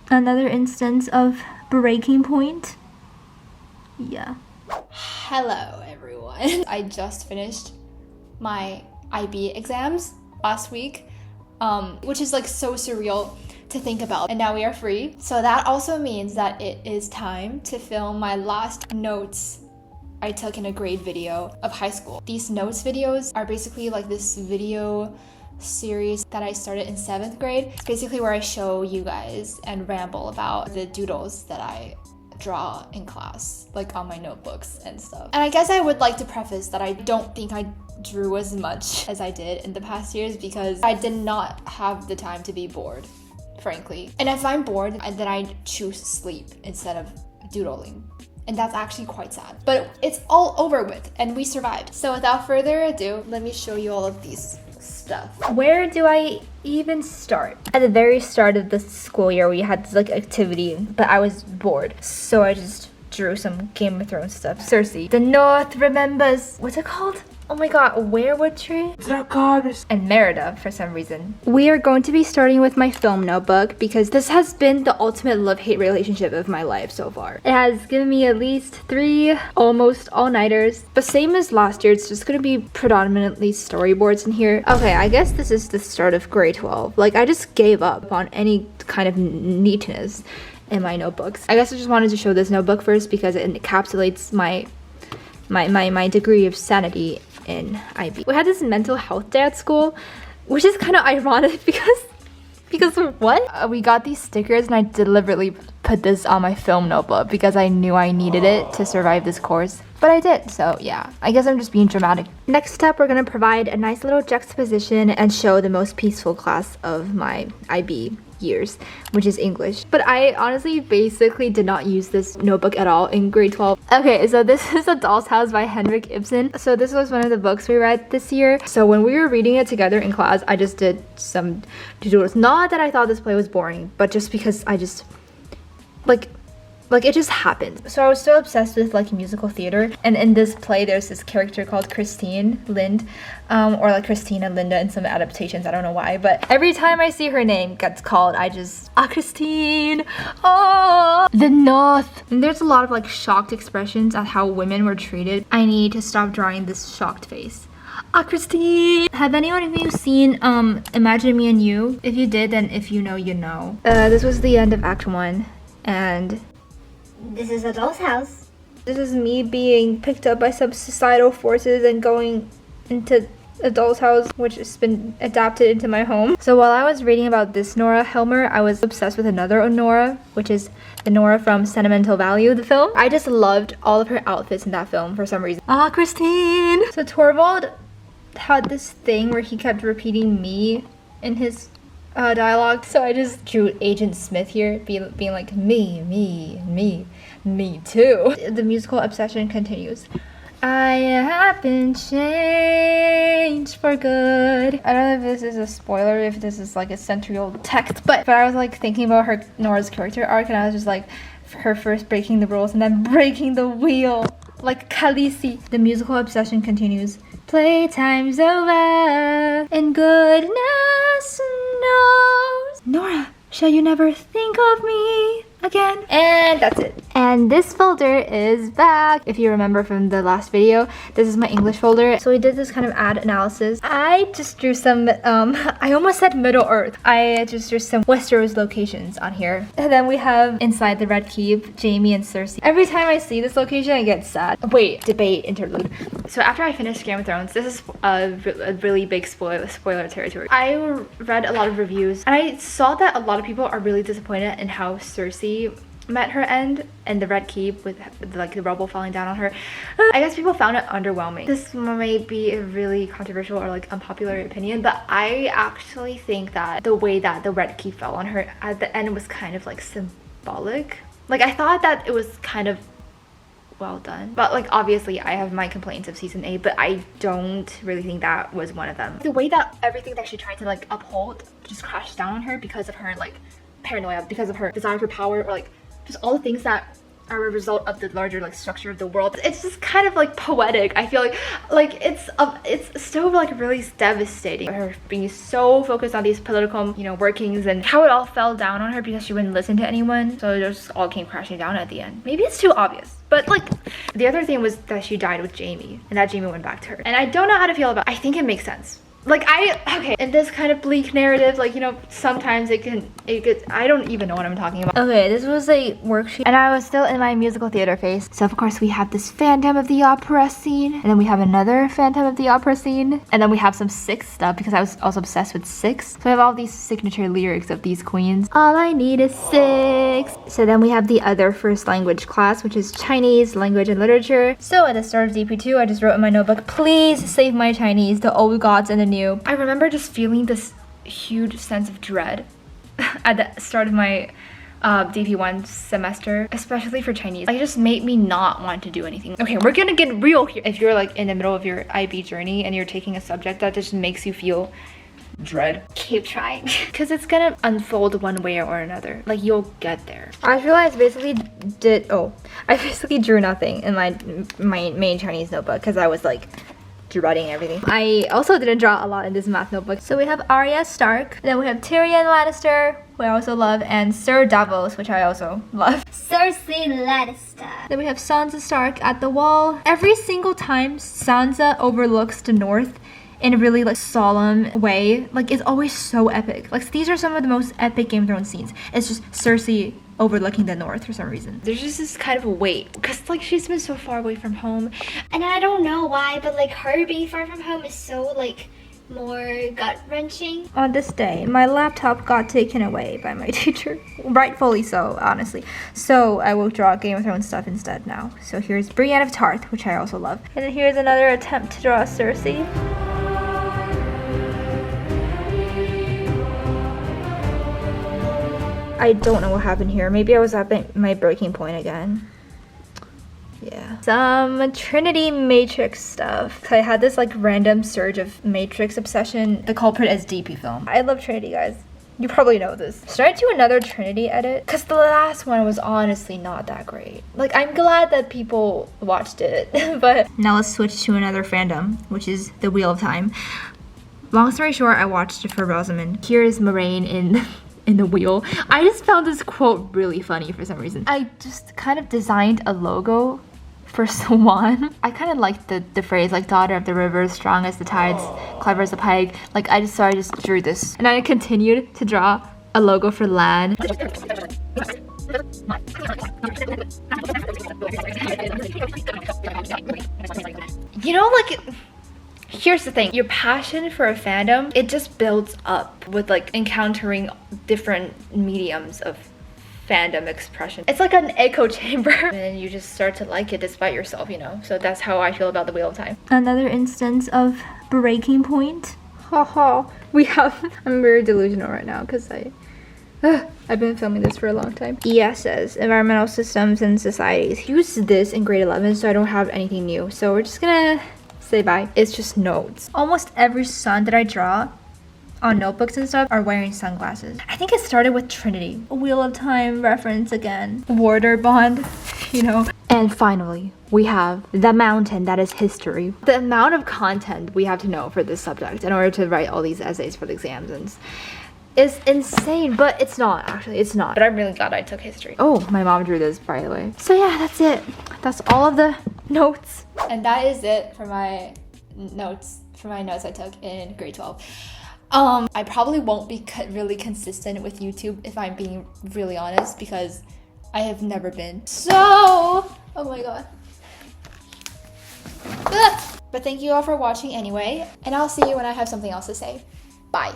Another instance of breaking point. Yeah. Hello everyone. I just finished my IB exams last week, which is like so surreal to think about, and now we are free. So that also means that it is time to film my last notes I took in a grade video of high school. These notes videos are basically like this video series that I started in 7th grade. It's basically where I show you guys and ramble about the doodles that I draw in class, like on my notebooks and stuff. And I guess I would like to preface that I don't think I drew as much as I did in the past years because I did not have the time to be bored, frankly. And if I'm bored, then I choose sleep instead of doodling. And that's actually quite sad. But it's all over with and we survived. So without further ado, let me show you all of these stuff. Where do I even start? At the very start of the school year, we had this like activity, but I was bored. So I just drew some Game of Thrones stuff. Cersei. The North remembers. What's it called? Oh my god, werewood tree? And Merida for some reason. We are going to be starting with my film notebook because this has been the ultimate love-hate relationship of my life so far. It has given me at least 3 almost all-nighters. But same as last year, it's just gonna be predominantly storyboards in here. Okay, I guess this is the start of grade 12. Like, I just gave up on any kind of neatness in my notebooks. I guess I just wanted to show this notebook first because it encapsulates my degree of sanity in IB. We had this mental health day at school, which is kind of ironic because of what? We got these stickers and I deliberately put this on my film notebook because I knew I needed it to survive this course. But I did, so yeah. I guess I'm just being dramatic. Next up, we're gonna provide a nice little juxtaposition and show the most peaceful class of my IB years, which is English. But I honestly basically did not use this notebook at all in grade 12. Okay, so this is A Doll's House by Henrik Ibsen. So this was one of the books we read this year. So when we were reading it together in class, I just did some doodles. Not that I thought this play was boring, but just because I just like it just happened. So I was so obsessed with like musical theater, and in this play there's this character called Christine Lind, or like Christina Linda in some adaptations, I don't know why, but every time I see her name gets called, I just, Christine, oh, the North. And there's a lot of like shocked expressions at how women were treated. I need to stop drawing this shocked face. Christine! Have anyone of you seen Imagine Me and You? If you did, then if you know, you know. This was the end of Act 1, and this is A Doll's House. This is me being picked up by some societal forces and going into A Doll's House, which has been adapted into my home. So while I was reading about this Nora Helmer, I was obsessed with another Nora, which is the Nora from Sentimental Value, the film. I just loved all of her outfits in that film for some reason. Christine! So Torvald had this thing where he kept repeating me in his dialogue, so I just drew Agent Smith here being like me too. The musical obsession continues. I have been changed for good. I don't know if this is a spoiler, if this is like a central text, but I was like thinking about Nora's character arc, and I was just like, her first breaking the rules and then breaking the wheel like Khaleesi. The musical obsession continues. Playtime's over and goodness knows. Nora, shall you never think of me again? And that's it. And this folder is back. If you remember from the last video, this is my English folder. So we did this kind of ad analysis. I just drew some, I almost said Middle Earth. I just drew some Westeros locations on here. And then we have inside the Red Keep, Jaime and Cersei. Every time I see this location, I get sad. Wait, debate interlude. So after I finished Game of Thrones, this is a really big spoiler territory. I read a lot of reviews, and I saw that a lot of people are really disappointed in how Cersei met her end in the Red Keep with like the rubble falling down on her. I guess people found it underwhelming. This may be a really controversial or like unpopular opinion, but I actually think that the way that the Red Keep fell on her at the end was kind of like symbolic. Like, I thought that it was kind of well done, but like obviously I have my complaints of season 8, but I don't really think that was one of them. The way that everything that she tried to like uphold just crashed down on her because of her like paranoia, because of her desire for power, or like just all the things that are a result of the larger like structure of the world. It's just kind of like poetic. I feel like it's still like really devastating. Her being so focused on these political, you know, workings and how it all fell down on her because she wouldn't listen to anyone. So it just all came crashing down at the end. Maybe it's too obvious. But like the other thing was that she died with Jamie and that Jamie went back to her. And I don't know how to feel about it. I think it makes sense. Like okay, in this kind of bleak narrative, like, you know, sometimes it gets, I don't even know what I'm talking about. Okay, this was a worksheet and I was still in my musical theater phase. So of course we have this Phantom of the Opera scene, and then we have another Phantom of the Opera scene, and then we have some Six stuff because I was also obsessed with Six. So we have all these signature lyrics of these queens. All I need is Six. So then we have the other first language class, which is Chinese language and literature. So at the start of DP2, I just wrote in my notebook, please save my Chinese, the old gods and the new. I remember just feeling this huge sense of dread at the start of my DP1 semester, especially for Chinese. Like, it just made me not want to do anything. Okay, we're gonna get real here. If you're like in the middle of your IB journey and you're taking a subject that just makes you feel dread, keep trying because it's gonna unfold one way or another. Like, you'll get there. I realized I basically drew nothing in my main Chinese notebook because I was like dreading everything. I also didn't draw a lot in this math notebook. So we have Arya Stark, then we have Tyrion Lannister, who I also love, and Sir Davos, which I also love. Cersei Lannister. Then we have Sansa Stark at the wall. Every single time Sansa overlooks the north in a really like solemn way, like it's always so epic. Like, these are some of the most epic Game of Thrones scenes. It's just Cersei overlooking the north for some reason. There's just this kind of weight because like she's been so far away from home, and I don't know why, but like her being far from home is so like more gut-wrenching. On this day, my laptop got taken away by my teacher. Rightfully so, honestly. So I will draw Game of Thrones stuff instead now. So here's Brienne of Tarth, which I also love. And then here's another attempt to draw Cersei. I don't know what happened here. Maybe I was at my breaking point again. Yeah. Some Trinity Matrix stuff. I had this like random surge of Matrix obsession. The culprit is DP film. I love Trinity, guys. You probably know this. Should I do another Trinity edit? Because the last one was honestly not that great. Like, I'm glad that people watched it, but... Now let's switch to another fandom, which is the Wheel of Time. Long story short, I watched it for Rosamund. Here is Moraine in the wheel. I just found this quote really funny for some reason. I just kind of designed a logo for Swan. I kind of liked the phrase like daughter of the river, strong as the tides, clever as a pike. Like, I just drew this. And I continued to draw a logo for Lan. You know, like, here's the thing, your passion for a fandom, it just builds up with like encountering different mediums of fandom expression. It's like an echo chamber and you just start to like it despite yourself, you know? So that's how I feel about the Wheel of Time. Another instance of breaking point. Haha. I'm very delusional right now because I've been filming this for a long time. ESS, Environmental Systems and Societies. Used this in grade 11, so I don't have anything new. So we're just gonna say bye. It's just notes. Almost every sun that I draw on notebooks and stuff are wearing sunglasses. I think it started with Trinity. A Wheel of Time reference again. Water bond, you know. And finally, we have the mountain that is history. The amount of content we have to know for this subject in order to write all these essays for the exams is insane, but it's not, actually, it's not. But I'm really glad I took history. Oh, my mom drew this, by the way. So yeah, that's it. That's all of the notes. And that is it for my notes I took in grade 12. I probably won't be really consistent with YouTube if I'm being really honest, because I have never been. So, oh my god. But thank you all for watching anyway, and I'll see you when I have something else to say. Bye.